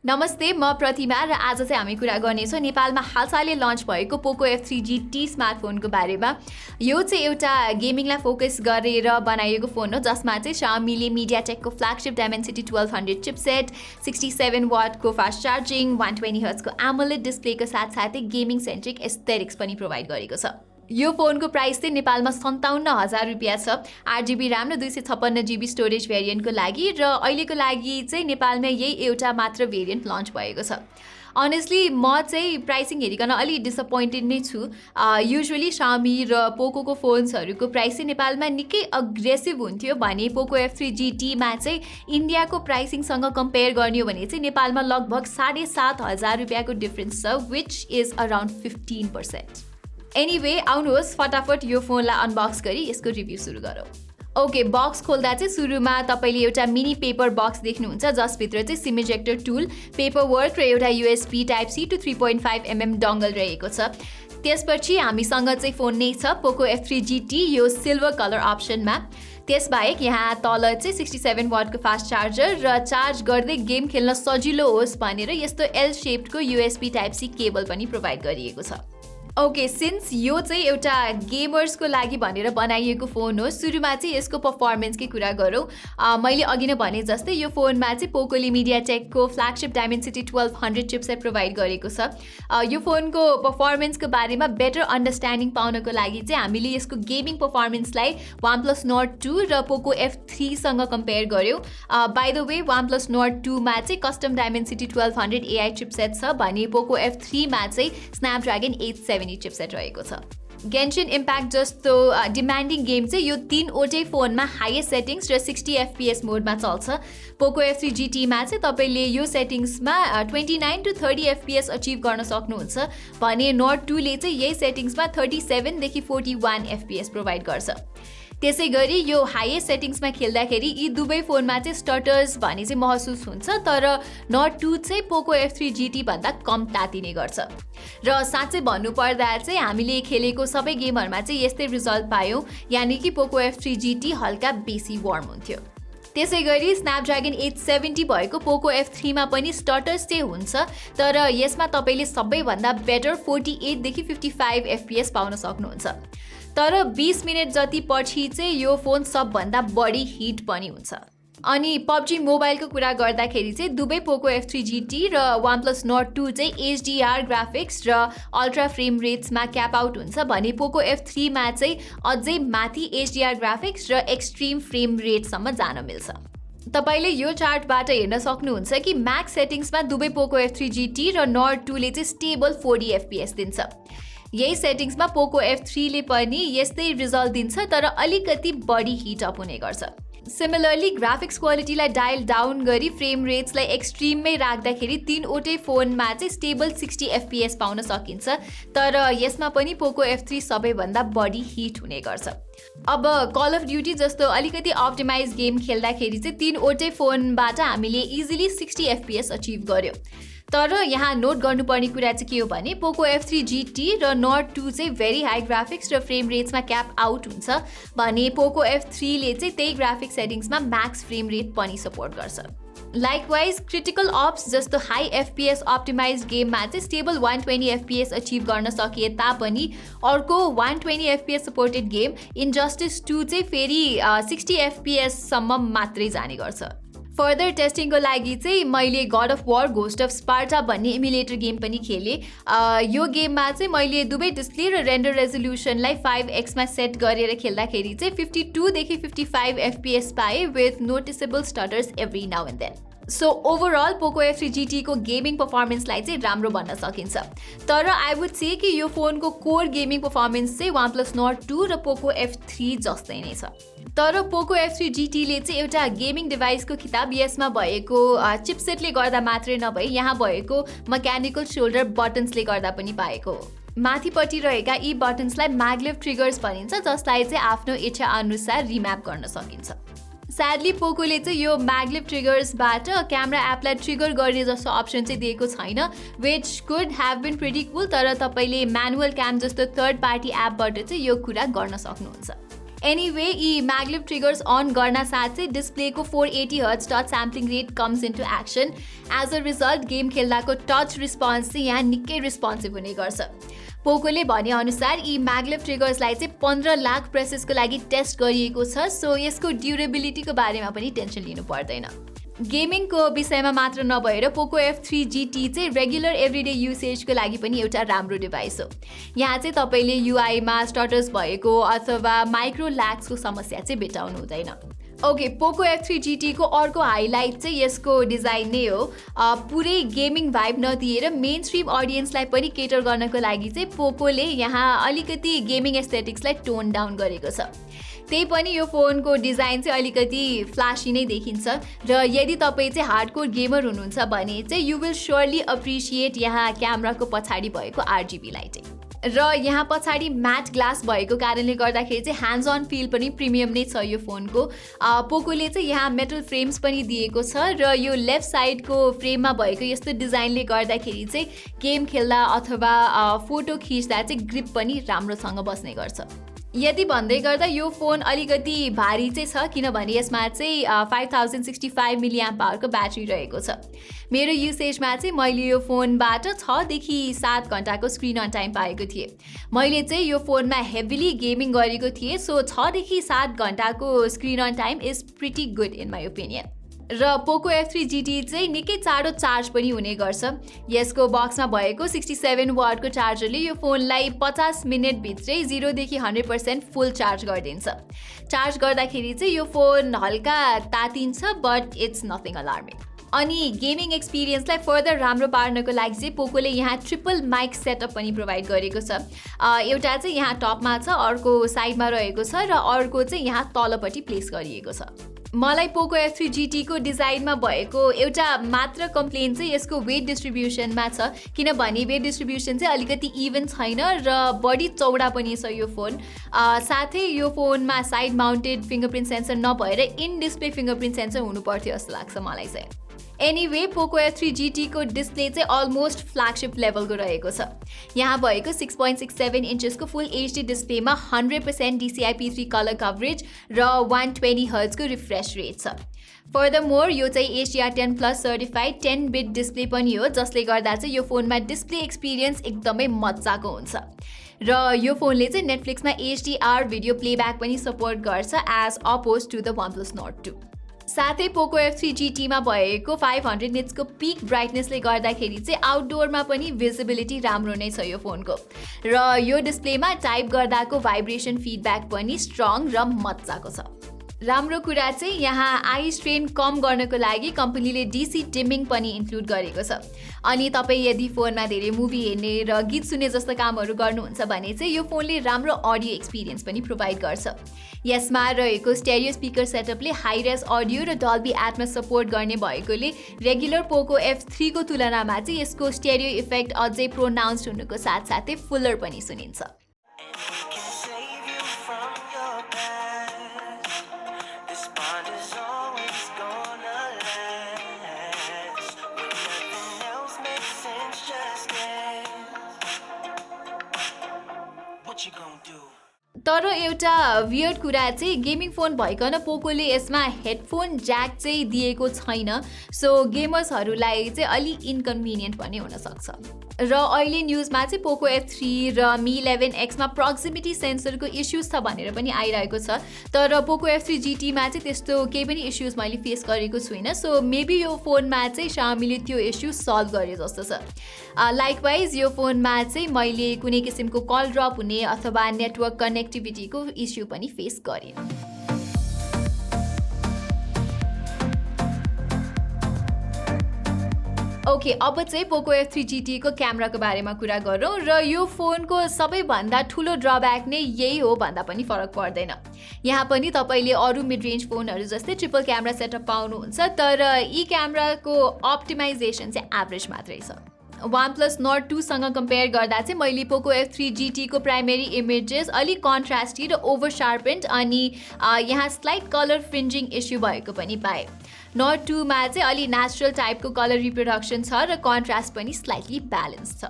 नमस्ते, म प्रतिमा र आज चाहिँ हामी कुरा गर्नेछौँ नेपालमा हालसालै लन्च भएको Poco F3 GT स्मार्टफोनको बारेमा। यो चाहिँ एउटा गेमिङलाई फोकस गरेर बनाइएको फोन हो जसमा चाहिँ Xiaomiले MediaTek को फ्लैगशिप Dimensity 1200 chipset, 67 वाट को फास्ट चार्जिङ, 120 हर्ट्ज को AMOLED डिस्प्लेको साथसाथै गेमिङ-सेन्ट्रिक एस्थेटिक्स पनि प्रोभाइड गरेको छ। यो फोनको प्राइस चाहिँ नेपालमा 57,000 रुपियाँ छ। 8GB RAM र 256GB स्टोरेज भेरिएन्टको लागि र अहिलेको लागि चाहिँ नेपालमा यही एउटा मात्र भेरिएन्ट लन्च भएको छ। अनेस्टली म चाहिँ प्राइसिङ हेरिकन अलि डिसअपोइन्टेड नै छु। युजुअली Xiaomi र पोकोको फोन्सहरूको प्राइस चाहिँ नेपालमा निकै अग्रेसिभ हुन्थ्यो भने Poco F3 GT मा चाहिँ इन्डियाको प्राइसिङसँग कम्पेयर गर्ने हो भने चाहिँ नेपालमा लगभग 7,500 रुपियाँको डिफरेन्स छ, विच इज अराउन्ड 15%। एनीवे, आउनुहोस् फटाफट यो फोनलाई अनबक्स गरी यसको रिभ्यू सुरु गरौँ। ओके, बक्स खोल्दा चाहिँ सुरुमा तपाईँले एउटा मिनी पेपर बक्स देख्नुहुन्छ जसभित्र चाहिँ SIM ejector tool, paper work र एउटा USB Type-C to 3.5mm Dangol रहेको छ। त्यसपछि हामीसँग चाहिँ फोन नै छ Poco F3 GT, यो सिल्भर कलर अप्सनमा। त्यसबाहेक यहाँ तल चाहिँ 67 वाटको फास्ट चार्जर र चार्ज गर्दै गेम खेल्न सजिलो होस् भनेर यस्तो एल शेप्डको USB Type-C केबल पनि प्रोभाइड गरिएको छ। ओके, सिन्स यो चाहिँ एउटा गेमर्सको लागि भनेर बनाइएको फोन हो, सुरुमा चाहिँ यसको पर्फर्मेन्सकै कुरा गरौँ। मैले अघि नै भने जस्तै यो फोनमा चाहिँ पोकोले MediaTekको फ्लैगशिप Dimensity 1200 चिपसेट प्रोभाइड गरेको छ। यो फोनको पर्फर्मेन्सको बारेमा बेटर अन्डरस्ट्यान्डिङ पाउनको लागि चाहिँ हामीले यसको गेमिङ पर्फर्मेन्सलाई OnePlus Nord 2 र Poco F3 सँग कम्पेयर गर्यौँ। By the way, OnePlus Nord 2 मा चाहिँ कस्टम Dimensity 1200 AI चिपसेट छ भने Poco F3 मा चाहिँ Snapdragon 870 चिपसेट रहेको छ। गेन्शिन इम्प्याक्ट जस्तो डिमान्डिङ गेम चाहिँ यो तीनवटै फोनमा हाइएस्ट सेटिङ्स र 60 FPS मोडमा चल्छ। Poco F3 GT मा चाहिँ तपाईँले यो सेटिङ्समा 29 to 30 FPS अचिभ गर्न सक्नुहुन्छ भने Nord 2 ले चाहिँ यही सेटिङ्समा 37 देखि 41 FPS प्रोभाइड गर्छ। त्यसै गरी यो हाइएस्ट सेटिङ्समा खेल्दाखेरि यी दुवै फोनमा चाहिँ स्टटर्स भने चाहिँ महसुस हुन्छ, तर Nord 2 चाहिँ Poco F3 GT भन्दा कम तातिने गर्छ। र साँच्चै भन्नुपर्दा चाहिँ हामीले खेलेको सबै गेमहरूमा चाहिँ यस्तै रिजल्ट पायौँ, यानि कि Poco F3 GT हल्का बेसी वार्म हुन्थ्यो। त्यसै गरी Snapdragon 870 भएको Poco F3 मा पनि स्टटर्स चाहिँ हुन्छ, तर यसमा तपाईँले सबैभन्दा बेटर 48 देखि 55 FPS पाउन सक्नुहुन्छ। तर 20 मिनट जति पछि चाहिँ यो फोन सबभन्दा बढी हिट पनि हुन्छ। अनि PUBG मोबाइलको कुरा गर्दाखेरि चाहिँ दुवै Poco F3 GT र OnePlus Nord 2 चाहिँ HDR ग्राफिक्स र अल्ट्रा फ्रेम रेट्समा क्याप आउट हुन्छ भने Poco F3 मा चाहिँ अझै माथि HDR ग्राफिक्स र एक्सट्रिम फ्रेम रेटसम्म जान मिल्छ। तपाईले यो चार्टबाट हेर्न सक्नुहुन्छ कि म्याक्स सेटिङ्समा दुवै Poco F3 GT र Nord 2 ले चाहिँ स्टेबल 40 FPS दिन्छ। यही सेटिङ्समा Poco F3 ले पनि यस्तै रिजल्ट दिन्छ, तर अलिकति बढी हिट अप हुने गर्छ। सिमिलरली ग्राफिक्स क्वालिटीलाई डायल डाउन गरी फ्रेम रेट्सलाई एक्सट्रिममै राख्दाखेरि तीनवटै फोनमा चाहिँ स्टेबल 60 FPS पाउन सकिन्छ, तर यसमा पनि Poco F3 सबैभन्दा बढी हिट हुने गर्छ। अब कल अफ ड्युटी जस्तो अलिकति अप्टिमाइज गेम खेल्दाखेरि चाहिँ तीनवटै फोनबाट हामीले इजिली 60 FPS अचिभ गर्यौँ। तर यहाँ नोट गर्नुपर्ने कुरा चाहिँ के हो भने Poco F3 GT र Nord 2 चाहिँ भेरी हाई ग्राफिक्स र फ्रेम रेट्समा क्याप आउट हुन्छ भने Poco F3 ले चाहिँ त्यही ग्राफिक सेटिङ्समा म्याक्स फ्रेम रेट पनि सपोर्ट गर्छ। लाइकवाइज क्रिटिकल अप्स जस्तो हाई FPS अप्टिमाइज गेममा चाहिँ स्टेबल 120 FPS अचिभ गर्न सकिए तापनि अर्को 120 FPS सपोर्टेड गेम इन्जस्टिस 2 चाहिँ फेरि 60 FPS सम्म मात्रै जाने गर्छ। फर्दर टेस्टिङको लागि चाहिँ मैले God of war ghost of Sparta भन्ने इमुलेटर गेम पनि खेलेँ। यो गेममा चाहिँ मैले दुवै डिस्प्ले र रेन्डर रेजोल्युसनलाई 5x मा सेट गरेर खेल्दाखेरि चाहिँ 52 देखि 55 FPS पाएँ with noticeable stutters every now and then. So overall Poco F3 GT को गेमिङ पर्फर्मेन्सलाई चाहिँ राम्रो भन्न सकिन्छ, तर आई वुड से कि यो फोनको कोर गेमिङ पर्फर्मेन्स चाहिँ OnePlus Nord 2 र Poco F3 जस्तै नै छ। तर Poco F3 GT ले चाहिँ एउटा गेमिङ डिभाइसको खिताब यसमा भएको चिपसेटले गर्दा मात्रै नभई यहाँ भएको मेकानिकल सोल्डर बटन्सले गर्दा पनि पाएको हो। माथिपट्टि रहेका यी बटन्सलाई म्याग्लेभ ट्रिगर्स भनिन्छ, जसलाई चाहिँ आफ्नो इच्छा अनुसार रिम्याप गर्न सकिन्छ। स्याडली पोकोले चाहिँ यो म्याग्लेभ ट्रिगर्सबाट क्यामेरा एपलाई ट्रिगर गर्ने जस्तो अप्सन चाहिँ दिएको छैन, which could have been pretty cool, तर तपाईँले म्यानुअल क्याम जस्तो थर्ड पार्टी एपबाट चाहिँ यो कुरा गर्न सक्नुहुन्छ। एनीवे यी म्याग्लेभ ट्रिगर्स अन गर्न साथ चाहिँ डिस्प्लेको 480 hertz touch sampling rate comes into action. As a result game खेल्दाको टच रिस्पोन्स चाहिँ यहाँ निकै रिस्पोन्सिभ हुने गर्छ। पोकोले भने अनुसार यी म्याग्लेभ ट्रिगर्सलाई चाहिँ 15 लाख प्रेसेसको लागि टेस्ट गरिएको छ, सो यसको ड्युरेबिलिटीको बारेमा पनि टेन्सन लिनु पर्दैन। गेमिङको विषयमा मात्र नभएर पोको F3 GT चाहिँ रेगुलर एभ्रिडे युसेजको लागि पनि एउटा राम्रो डिभाइस हो। यहाँ चाहिँ तपाईँले युआईमा स्टटर्स भएको अथवा माइक्रो ल्याग्सको समस्या चाहिँ भेटाउनु हुँदैन। ओके, पोको F3 GT को अर्को हाइलाइट चाहिँ यसको डिजाइन नै हो। पुरै गेमिङ भाइब नदिएर मेन स्ट्रिम अडियन्सलाई पनि केटर गर्नको लागि चाहिँ पोकोले यहाँ अलिकति गेमिङ एस्थेटिक्सलाई टोन डाउन गरेको छ। त्यही पनि यो फोनको डिजाइन चाहिँ अलिकति फ्ल्यासी नै देखिन्छ र यदि तपाईँ चाहिँ हार्डकोर गेमर हुनुहुन्छ भने चाहिँ यु विल स्योरली अप्रिसिएट यहाँ क्यामेराको पछाडि भएको RGB लाइटिङ र यहाँ पछाडि म्याट ग्लास भएको कारणले गर्दाखेरि चाहिँ ह्यान्ड्स अन फिल पनि प्रिमियम नै छ यो फोनको। पोकोले चाहिँ यहाँ मेटल फ्रेम्स पनि दिएको छ र यो लेफ्ट साइडको फ्रेममा भएको यस्तो डिजाइनले गर्दाखेरि चाहिँ गेम खेल्दा अथवा फोटो खिच्दा चाहिँ ग्रिप पनि राम्रोसँग बस्ने गर्छ। यदि भन्दै गर्दा यो फोन अलिकति भारी चाहिँ छ, किनभने यसमा चाहिँ 5065 मिलिएम्प आवरको ब्याट्री रहेको छ। मेरो युसेजमा चाहिँ मैले यो फोनबाट 6 देखि 7 घण्टाको स्क्रिन अन टाइम पाएको थिएँ। मैले चाहिँ यो फोनमा हेभिली गेमिङ गरेको थिएँ, सो 6 देखि 7 घण्टाको screen on time is pretty good in my opinion. र पोको F3 GT चाहिँ निकै चाँडो चार्ज पनि हुने गर्छ। यसको बक्समा भएको 67 वाटको चार्जरले यो फोनलाई 50 मिनटभित्रै 0 देखि 100% फुल चार्ज गरिदिन्छ। चार्ज गर्दाखेरि चाहिँ यो फोन हल्का तातिन्छ, बट इट्स नथिङ अलार्मिङ। अनि गेमिङ एक्सपिरियन्सलाई फर्दर राम्रो पार्नको लागि चाहिँ पोकोले यहाँ ट्रिपल माइक सेटअप पनि प्रोभाइड गरेको छ। एउटा चाहिँ यहाँ टपमा छ, अर्को साइडमा रहेको छ र अर्को चाहिँ यहाँ तलपट्टि प्लेस गरिएको छ। मलाई पोको F3 GT को डिजाइनमा भएको एउटा मात्र कम्प्लेन चाहिँ यसको वेट डिस्ट्रिब्युसनमा छ, किनभने वेट डिस्ट्रिब्युसन चाहिँ अलिकति इभन छैन र बडी चौडा पनि छ यो फोन। साथै यो फोनमा साइड माउन्टेड फिङ्गरप्रिन्ट सेन्सर नभएर इन डिस्प्ले फिङ्गरप्रिन्ट सेन्सर हुनुपर्थ्यो जस्तो लाग्छ मलाई चाहिँ। एनीवे पोको F3 GT को डिस्प्ले चाहिँ अलमोस्ट फ्ल्यागशिप लेभलको रहेको छ। यहाँ भएको 6.67 इन्चेसको फुल HD डिस्प्लेमा 100% DCI-P3 कलर कभरेज र 120 हर्ट्जको रिफ्रेश रेट छ। फर्दरमोर यो चाहिँ HDR10+ सर्टिफाइड 10 बिट डिस्प्ले पनि हो, जसले गर्दा चाहिँ यो फोनमा डिस्प्ले एक्सपिरियन्स एकदमै मजाको हुन्छ। र यो फोनले चाहिँ नेटफ्लिक्समा HDR भिडियो प्लेब्याक पनि सपोर्ट गर्छ as oppose to the OnePlus Nord 2। साथै पोको F3 GT मा भएको 500 निट्सको पिक ब्राइटनेसले गर्दाखेरि चाहिँ आउटडोरमा पनि भिजिबिलिटी राम्रो नै छ यो फोनको। र यो डिस्प्लेमा टाइप गर्दाको भाइब्रेसन फिडब्याक पनि स्ट्रङ र मजाको छ। राम्रो कुरा चाहिँ यहाँ आई स्ट्रेन कम गर्नको लागि कम्पनीले DC डिमिङ पनि इन्क्लुड गरेको छ। अनि तपाईँ यदि फोनमा धेरै मुभी हेर्ने र गीत सुन्ने जस्ता कामहरू गर्नुहुन्छ भने चाहिँ यो फोनले राम्रो अडियो एक्सपिरियन्स पनि प्रोभाइड गर्छ। यसमा रहेको स्टेरियो स्पिकर सेटअपले हाई रेस अडियो र डल्बी एटमस सपोर्ट गर्ने भएकोले रेगुलर पोको F3 को तुलनामा चाहिँ यसको स्टेरियो इफेक्ट अझै प्रोनाउन्स्ड हुनुको साथसाथै फुलर पनि सुनिन्छ। तर एउटा वियर्ड कुरा चाहिँ गेमिङ फोन भइकन पोकोले यसमा हेडफोन ज्याक चाहिँ दिएको छैन, सो गेमर्सहरूलाई चाहिँ अलि इन्कन्भिनियन्ट पनि हुनसक्छ। र अहिले न्युजमा चाहिँ पोको F3 र Mi 11X मा प्रोक्सिमिटी सेन्सरको इस्युज छ भनेर पनि आइरहेको छ, तर पोको F3 GT मा चाहिँ त्यस्तो केही पनि इस्युज मैले फेस गरेको छुइनँ। सो मेबी यो फोनमा चाहिँ Xiaomiले त्यो इस्यु सल्भ गरे जस्तो छ। लाइकवाइज यो फोनमा चाहिँ मैले कुनै किसिमको कल ड्रप हुने अथवा नेटवर्क कनेक्टिभिटीको इस्यु पनि फेस गरेँ। ओके, अब चाहिँ पोको F3 GT को क्यामेराको बारेमा कुरा गरौँ र यो फोनको सबैभन्दा ठुलो ड्रब्याक नै यही हो भन्दा पनि फरक पर्दैन। यहाँ पनि तपाईँले अरू मिड रेन्ज फोनहरू जस्तै ट्रिपल क्यामेरा सेटअप पाउनुहुन्छ, तर यी क्यामेराको अप्टिमाइजेसन चाहिँ एभरेज मात्रै छ। OnePlus Nord 2 सँग कम्पेयर गर्दा चाहिँ मैले पोको F3 GT को प्राइमेरी इमेजेस अलिक कन्ट्रास्टी र ओभर शार्पेन्ड अनि यहाँ स्लाइट कलर फ्रिन्जिङ इस्यु भएको पनि पाएँ। Nord 2 मा चाहिँ अलि नेचुरल टाइपको कलर रिप्रोडक्सन छ र कन्ट्रास्ट पनि स्लाइटली ब्यालेन्स छ।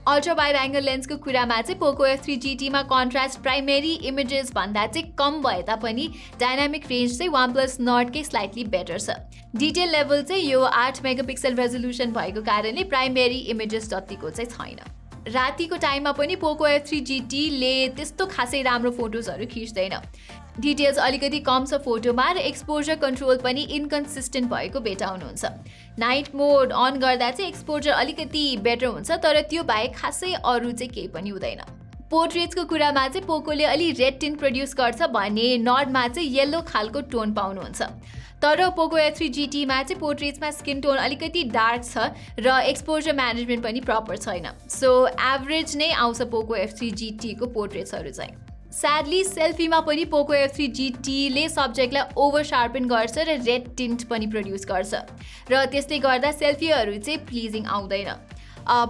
अल्ट्रा वाइड एङ्गल लेन्सको कुरामा चाहिँ पोको F3 GT मा कन्ट्रास्ट प्राइमेरी इमेजेस भन्दा चाहिँ कम भए तापनि डाइनामिक रेन्ज चाहिँ OnePlus Nord कै स्लाइटली बेटर छ। डिटेल लेभल चाहिँ यो 8 मेगापिक्सल रेजोल्युसन भएको कारणले प्राइमेरी इमेजेस जतिको चाहिँ छैन। रातिको टाइममा पनि पोको F3 GT ले त्यस्तो खासै राम्रो फोटोजहरू खिच्दैन। डिटेल्स अलिकति कम छ फोटोमा र एक्सपोजर कन्ट्रोल पनि इन्कन्सिस्टेन्ट भएको भेटाउनुहुन्छ। नाइट मोड अन गर्दा चाहिँ एक्सपोजर अलिकति बेटर हुन्छ, तर त्यो बाहेक खासै अरू चाहिँ केही पनि हुँदैन। पोर्ट्रेट्सको कुरामा चाहिँ पोकोले अलि रेड टिन्ट प्रड्युस गर्छ भने नर्डमा चाहिँ येल्लो खालको टोन पाउनुहुन्छ। तर पोको F3 GT मा चाहिँ पोर्ट्रेट्समा स्किन टोन अलिकति डार्क छ र एक्सपोजर म्यानेजमेन्ट पनि प्रपर छैन। सो एभरेज नै आउँछ पोको F3 GT को पोर्ट्रेट्सहरू चाहिँ। स्याडली सेल्फीमा पनि पोको F3 GT ले सब्जेक्टलाई ओभर शार्पन गर्छ र रेड टिन्ट पनि प्रड्युस गर्छ र त्यसले गर्दा सेल्फीहरू चाहिँ प्लिजिङ आउँदैन।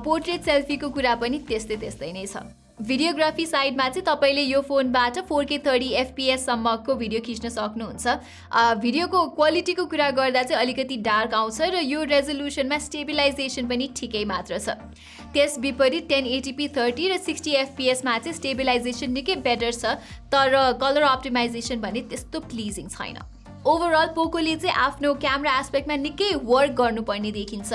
पोर्ट्रेट सेल्फीको कुरा पनि त्यस्तै नै छ। भिडियोग्राफी साइडमा चाहिँ तपाईले यो फोनबाट 4K 30 FPS सम्मको भिडियो खिच्न सक्नुहुन्छ। भिडियोको क्वालिटीको कुरा गर्दा चाहिँ अलिकति डार्क आउँछ र यो रेजोल्युसनमा स्टेबिलाइजेसन पनि ठिकै मात्र छ। त्यस विपरीत 1080p 30 र 60 FPS मा चाहिँ स्टेबिलाइजेसन निकै बेटर छ, तर कलर अप्टिमाइजेसन भने त्यस्तो प्लिजिङ छैन। ओभरअल पोकोले चाहिँ आफ्नो क्यामेरा एस्पेक्टमा निकै वर्क गर्नुपर्ने देखिन्छ।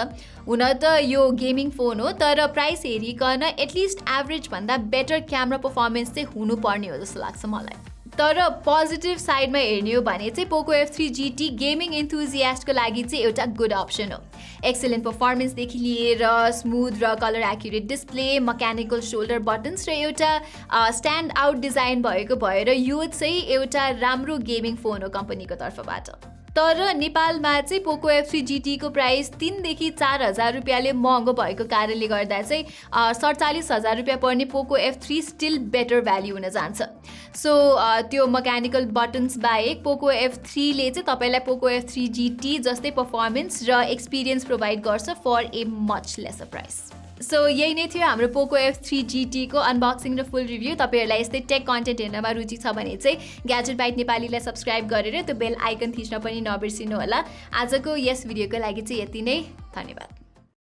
हुन त यो गेमिङ फोन हो, तर प्राइस हेरिकन एटलिस्ट एभरेज भन्दा बेटर क्यामेरा पर्फर्मेन्स चाहिँ हुनुपर्ने हो जस्तो लाग्छ मलाई। तर पोजिटिभ साइडमा हेर्ने हो भने चाहिँ पोको F3 GT गेमिङ इन्थुजियास्टको लागि चाहिँ एउटा गुड अप्सन हो। एक्सेलेन्ट पर्फर्मेन्सदेखि लिएर स्मुथ र colour accurate display, mechanical shoulder buttons र एउटा स्ट्यान्ड आउट डिजाइन भएको भएर यो चाहिँ एउटा राम्रो गेमिङ फोन हो कम्पनीको तर्फबाट। तर नेपालमा चाहिँ पोको F3 GT को प्राइस 3 देखि 4,000 रुपियाँले महँगो भएको कारणले गर्दा चाहिँ 47,000 रुपियाँ पर्ने पोको F3 स्टिल बेटर भ्याल्यु हुन जान्छ। सो त्यो मेकानिकल बटन्स बाहेक पोको F3 ले चाहिँ तपाईलाई पोको F3 GT जस्तै पर्फर्मेन्स र एक्सपिरियन्स प्रोभाइड गर्छ for a much lesser price. So यही नै थियो हाम्रो पोको F3 GT को अनबक्सिङ र फुल रिभ्यू। तपाईहरुलाई यस्तै टेक कन्टेन्ट हेर्नमा रुचि छ भने चाहिँ ग्याजेट बाइट नेपालीलाई सब्स्क्राइब गरेर त्यो बेल आइकन थिच्न पनि नबिर्सिनु होला। आजको यस भिडियोको लागि चाहिँ यति नै, धन्यवाद।